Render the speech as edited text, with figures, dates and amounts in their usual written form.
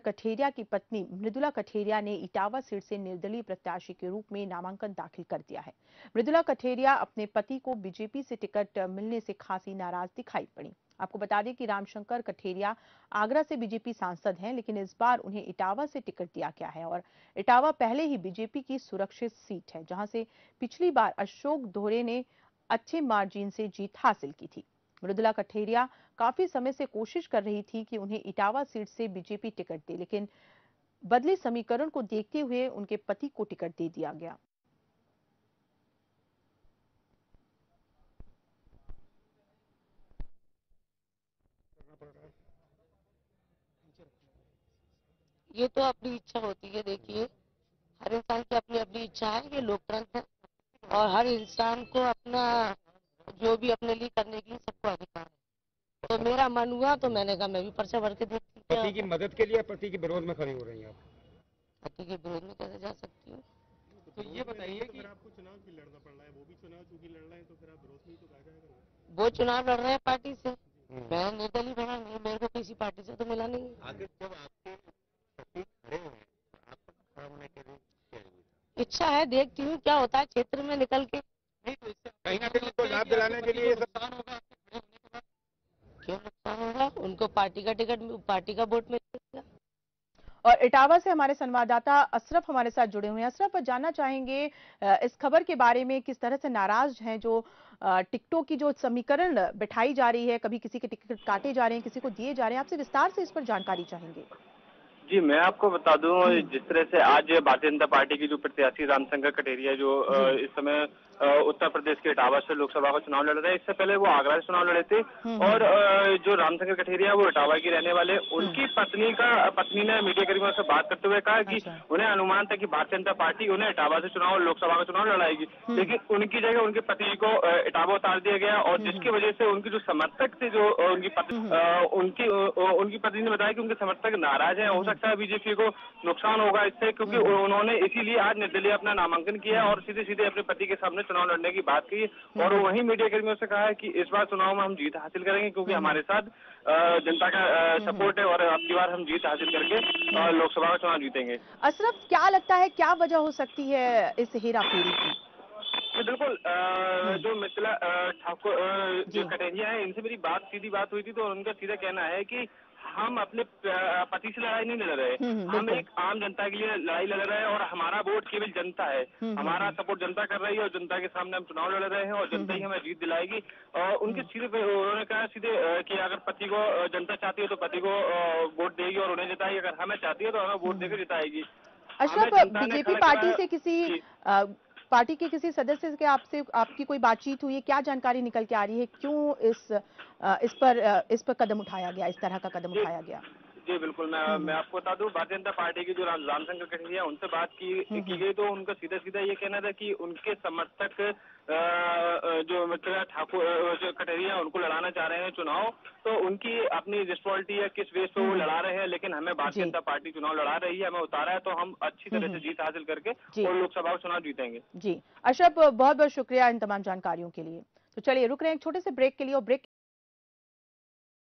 कठेरिया की पत्नी मृदुला कठेरिया ने इटावा सीट से निर्दलीय प्रत्याशी के रूप में नामांकन दाखिल कर दिया है। मृदुला कठेरिया अपने पति को बीजेपी से टिकट मिलने से खासी नाराज दिखाई पड़ी। आपको बता दें कि रामशंकर कठेरिया आगरा से बीजेपी सांसद हैं, लेकिन इस बार उन्हें इटावा से टिकट दिया गया है और इटावा पहले ही बीजेपी की सुरक्षित सीट है, जहां से पिछली बार अशोक दोहरे ने अच्छे मार्जिन से जीत हासिल की थी। मृदुला कठेरिया काफी समय से कोशिश कर रही थी कि उन्हें इटावा सीट से बीजेपी टिकट दे, लेकिन बदले समीकरण को देखते हुए उनके पति को टिकट दे दिया गया। ये तो अपनी इच्छा होती है। देखिए, हर इंसान की अपनी अपनी इच्छा है। ये लोकतंत्र है और हर इंसान को अपना जो भी अपने लिए करने के लिए सबको अधिकार है। तो मेरा मन हुआ तो मैंने कहा मैं भी पर्चा भर के देखती हूँ। पति की मदद के लिए पति के विरोध में खड़ी हो रही हैं आप? पति के विरोध में कैसे जा सकती हूँ? तो ये बताइए कि फिर आपको चुनाव क्यों लड़ना पड़ रहा है? वो भी चुनाव चूंकि लड़ रहे हैं तो फिर आप विरोध में तो कहा जाएगा। वो चुनाव लड़ रहे हैं पार्टी से, मैं निर्दलीय बना नहीं, मेरे को किसी पार्टी से तो मिला नहीं। आगे जब आपके पति खड़े हैं आपको खड़ा होने के लिए इच्छा है, देखती हूँ क्या होता है क्षेत्र में निकल के। कहीं ना कहीं उनको लाभ दिलाने के लिए नुकसान होगा। क्यों नुकसान होगा? उनको पार्टी का टिकट, पार्टी का वोट मिलेगा। और इटावा से हमारे संवाददाता अशरफ हमारे साथ जुड़े हुए हैं। अशरफ, जानना चाहेंगे इस खबर के बारे में, किस तरह से नाराज हैं जो टिकटों की जो समीकरण बिठाई जा रही है, कभी किसी के टिकट काटे जा रहे हैं, किसी को दिए जा रहे हैं, आपसे विस्तार से इस पर जानकारी चाहेंगे। जी, मैं आपको बता दूं, जिस तरह से आज भारतीय जनता पार्टी की जो प्रत्याशी रामशंकर कठेरिया जो इस समय उत्तर प्रदेश के इटावा से लोकसभा का चुनाव लड़ रहे हैं, इससे पहले वो आगरा से चुनाव लड़े थे और जो रामशंकर कठेरिया वो इटावा की रहने वाले, उनकी पत्नी ने मीडिया कर्मियों से बात करते हुए कहा कि उन्हें अनुमान था कि भारतीय जनता पार्टी उन्हें इटावा से चुनाव लोकसभा का चुनाव लड़ाएगी, लेकिन उनकी जगह उनके पति को इटावा उतार दिया गया और जिसकी वजह से उनके जो समर्थक थे, जो उनकी पत्नी ने बताया कि उनके समर्थक नाराज है। हो सकता है बीजेपी को नुकसान होगा इससे, क्योंकि उन्होंने इसीलिए आज निर्दलीय अपना नामांकन किया और सीधे सीधे अपने पति के सामने चुनाव लड़ने की बात की और वहीं मीडिया कर्मियों से कहा है कि इस बार चुनाव में हम जीत हासिल करेंगे, क्योंकि हमारे साथ जनता का सपोर्ट है और अब की बार हम जीत हासिल करके लोकसभा का चुनाव जीतेंगे। अशरफ, क्या लगता है क्या वजह हो सकती है इस हेराफेरी की? बिल्कुल, जो मिथिला ठाकुर जो कठेरिया है, इनसे मेरी सीधी बात हुई थी तो उनका सीधा कहना है कि हम अपने पति से लड़ाई नहीं लड़ रहे, हम एक आम जनता के लिए लड़ाई लड़ रहे हैं और हमारा वोट केवल जनता है, हमारा सपोर्ट जनता कर रही है और जनता के सामने हम चुनाव लड़ रहे हैं और जनता ही हमें जीत दिलाएगी। और उनके सीधे उन्होंने कहा सीधे कि अगर पति को जनता चाहती है तो पति को वोट देगी और उन्हें जिताएगी, अगर हमें चाहती है तो हमें वोट देकर जिताएगी। अशरफ, बीजेपी पार्टी से किसी पार्टी के किसी सदस्य से आपसे आपकी कोई बातचीत हुई है? क्या जानकारी निकल के आ रही है? क्यों इस पर कदम उठाया गया, इस तरह का कदम उठाया गया? जी बिल्कुल, मैं आपको बता दूं, भारतीय जनता पार्टी की जो रामशंकर कठेरिया उनसे बात की गई तो उनका सीधा सीधा ये कहना था कि उनके समर्थक जो मिथिला ठाकुर जो कठेरिया उनको लड़ाना चाह रहे हैं चुनाव, तो उनकी अपनी रिस्पॉन्सिबिलिटी है किस बेस पे वो लड़ा रहे हैं, लेकिन हमें भारतीय जनता पार्टी चुनाव लड़ा रही है, हमें उतारा है, तो हम अच्छी तरह से जीत हासिल करके और लोकसभा का चुनाव जीतेंगे। जी अशरफ, बहुत बहुत शुक्रिया इन तमाम जानकारियों के लिए। तो चलिए रुक रहे हैं एक छोटे से ब्रेक के लिए और ब्रेक